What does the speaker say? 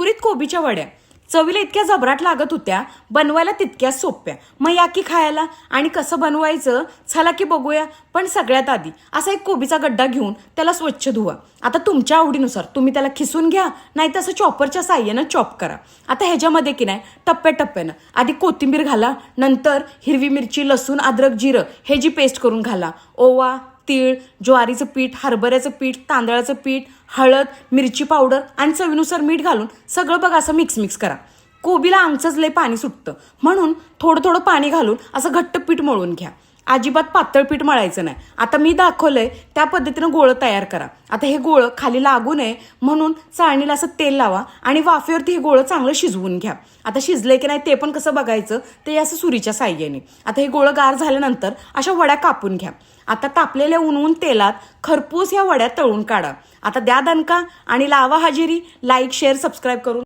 कुरकुरीत कोबीच्या वड्या चवीला इतक्या जबराट लागत होत्या, बनवायला तितक्याच सोप्या. मग या की खायला. आणि कसं बनवायचं चला की बघूया. पण सगळ्यात आधी असा एक कोबीचा गड्डा घेऊन त्याला स्वच्छ धुवा. आता तुमच्या आवडीनुसार तुम्ही त्याला खिसून घ्या, नाही तर असं चॉपरच्या साह्यानं चॉप करा. आता ह्याच्यामध्ये की नाही टप्प्याटप्प्यानं आधी कोथिंबीर घाला, नंतर हिरवी मिरची, लसूण, अद्रक, जिरं हे जी पेस्ट करून घाला. ओवा, तीळ, ज्वारीचं पीठ, हरभऱ्याचं पीठ, तांदळाचं पीठ, हळद, मिरची पावडर आणि चवीनुसार मीठ घालून सगळं बघा असं मिक्स करा. कोबीला आमचंच लय पाणी सुटतं, म्हणून थोडं थोडं पाणी घालून असं घट्ट पीठ मळून घ्या. अजिबात पातळ पीठ मळायचं नाही. आता मी दाखवलंय त्या पद्धतीनं गोळं तयार करा. आता हे गोळं खाली लागू नये म्हणून चाळणीला असं तेल लावा आणि वाफेवरती हे गोळं चांगलं शिजवून घ्या. आता शिजलंय की नाही ते पण कसं बघायचं, ते असं सुरीच्या साह्याने. आता हे गोळं गार झाल्यानंतर अशा वड्या कापून घ्या. आता तापलेल्या उन्हून तेलात खरपूस या वड्या तळून काढा. आता द्या दणका आणि लावा हजेरी. लाईक, शेअर, सबस्क्राईब करून